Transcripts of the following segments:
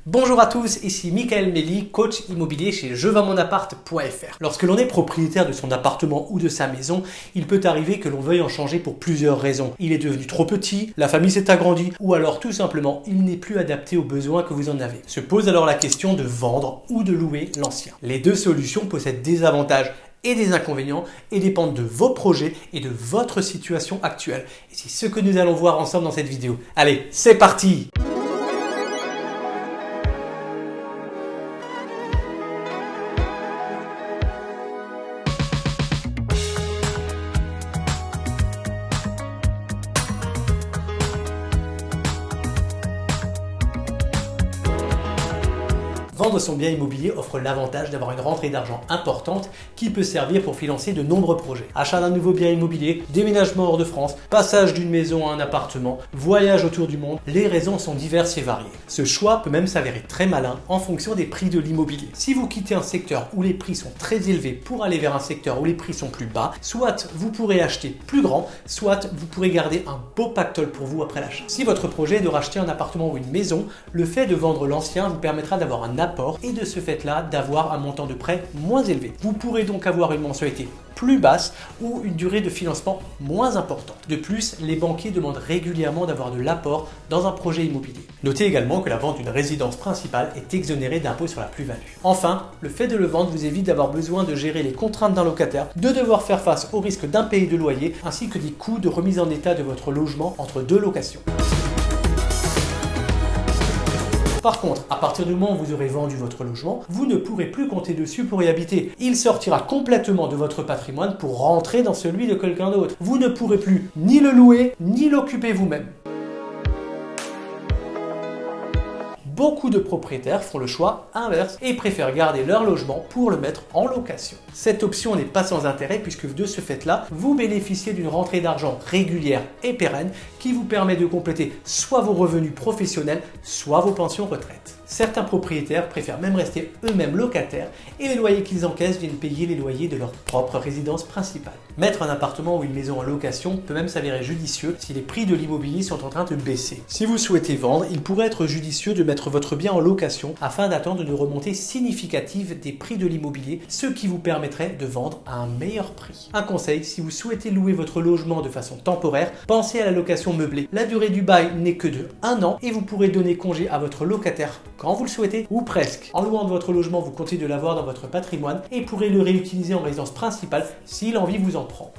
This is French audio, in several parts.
Bonjour à tous, ici Michael Melly, coach immobilier chez jevendmonappart.fr. Lorsque l'on est propriétaire de son appartement ou de sa maison, il peut arriver que l'on veuille en changer pour plusieurs raisons. Il est devenu trop petit, la famille s'est agrandie ou alors tout simplement il n'est plus adapté aux besoins que vous en avez. Se pose alors la question de vendre ou de louer l'ancien. Les deux solutions possèdent des avantages et des inconvénients et dépendent de vos projets et de votre situation actuelle. Et c'est ce que nous allons voir ensemble dans cette vidéo. Allez, c'est parti! Vendre son bien immobilier offre l'avantage d'avoir une rentrée d'argent importante qui peut servir pour financer de nombreux projets. Achat d'un nouveau bien immobilier, déménagement hors de France, passage d'une maison à un appartement, voyage autour du monde, les raisons sont diverses et variées. Ce choix peut même s'avérer très malin en fonction des prix de l'immobilier. Si vous quittez un secteur où les prix sont très élevés pour aller vers un secteur où les prix sont plus bas, soit vous pourrez acheter plus grand, soit vous pourrez garder un beau pactole pour vous après l'achat. Si votre projet est de racheter un appartement ou une maison, le fait de vendre l'ancien vous permettra d'avoir un apport et de ce fait-là d'avoir un montant de prêt moins élevé. Vous pourrez donc avoir une mensualité plus basse ou une durée de financement moins importante. De plus, les banquiers demandent régulièrement d'avoir de l'apport dans un projet immobilier. Notez également que la vente d'une résidence principale est exonérée d'impôt sur la plus-value. Enfin, le fait de le vendre vous évite d'avoir besoin de gérer les contraintes d'un locataire, de devoir faire face au risque d'impayé de loyer ainsi que des coûts de remise en état de votre logement entre deux locations. Par contre, à partir du moment où vous aurez vendu votre logement, vous ne pourrez plus compter dessus pour y habiter. Il sortira complètement de votre patrimoine pour rentrer dans celui de quelqu'un d'autre. Vous ne pourrez plus ni le louer, ni l'occuper vous-même. Beaucoup de propriétaires font le choix inverse et préfèrent garder leur logement pour le mettre en location. Cette option n'est pas sans intérêt puisque de ce fait-là, vous bénéficiez d'une rentrée d'argent régulière et pérenne qui vous permet de compléter soit vos revenus professionnels, soit vos pensions retraite. Certains propriétaires préfèrent même rester eux-mêmes locataires et les loyers qu'ils encaissent viennent payer les loyers de leur propre résidence principale. Mettre un appartement ou une maison en location peut même s'avérer judicieux si les prix de l'immobilier sont en train de baisser. Si vous souhaitez vendre, il pourrait être judicieux de mettre votre bien en location afin d'attendre une remontée significative des prix de l'immobilier, ce qui vous permettrait de vendre à un meilleur prix. Un conseil, si vous souhaitez louer votre logement de façon temporaire, pensez à la location meublée. La durée du bail n'est que de 1 an et vous pourrez donner congé à votre locataire quand vous le souhaitez ou presque. En louant de votre logement, vous comptez de l'avoir dans votre patrimoine et pourrez le réutiliser en résidence principale si l'envie vous en prend.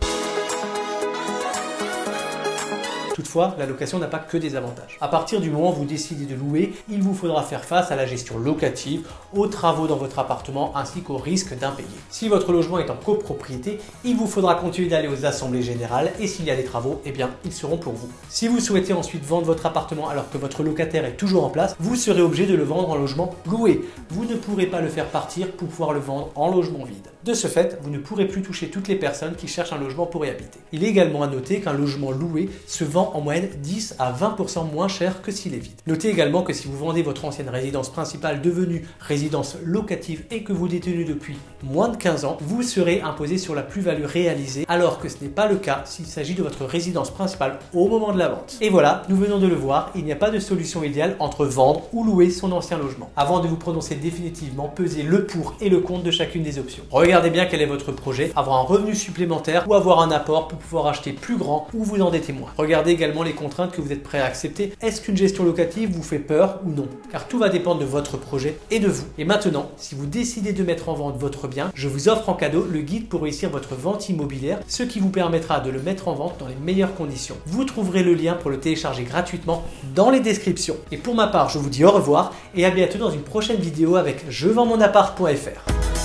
Toutefois, la location n'a pas que des avantages. À partir du moment où vous décidez de louer, il vous faudra faire face à la gestion locative, aux travaux dans votre appartement ainsi qu'au risque d'impayés. Si votre logement est en copropriété, il vous faudra continuer d'aller aux assemblées générales et s'il y a des travaux, eh bien, ils seront pour vous. Si vous souhaitez ensuite vendre votre appartement alors que votre locataire est toujours en place, vous serez obligé de le vendre en logement loué. Vous ne pourrez pas le faire partir pour pouvoir le vendre en logement vide. De ce fait, vous ne pourrez plus toucher toutes les personnes qui cherchent un logement pour y habiter. Il est également à noter qu'un logement loué se vend en moyenne 10 à 20% moins cher que s'il est vide. Notez également que si vous vendez votre ancienne résidence principale devenue résidence locative et que vous détenez depuis moins de 15 ans, vous serez imposé sur la plus-value réalisée alors que ce n'est pas le cas s'il s'agit de votre résidence principale au moment de la vente. Et voilà, nous venons de le voir, il n'y a pas de solution idéale entre vendre ou louer son ancien logement. Avant de vous prononcer définitivement, pesez le pour et le contre de chacune des options. Regardez bien quel est votre projet, avoir un revenu supplémentaire ou avoir un apport pour pouvoir acheter plus grand ou vous endetter moins. Regardez également les contraintes que vous êtes prêt à accepter. Est-ce qu'une gestion locative vous fait peur ou non? Car tout va dépendre de votre projet et de vous. Et maintenant, si vous décidez de mettre en vente votre bien, je vous offre en cadeau le guide pour réussir votre vente immobilière, ce qui vous permettra de le mettre en vente dans les meilleures conditions. Vous trouverez le lien pour le télécharger gratuitement dans les descriptions. Et pour ma part, je vous dis au revoir et à bientôt dans une prochaine vidéo avec jevendmonappart.fr.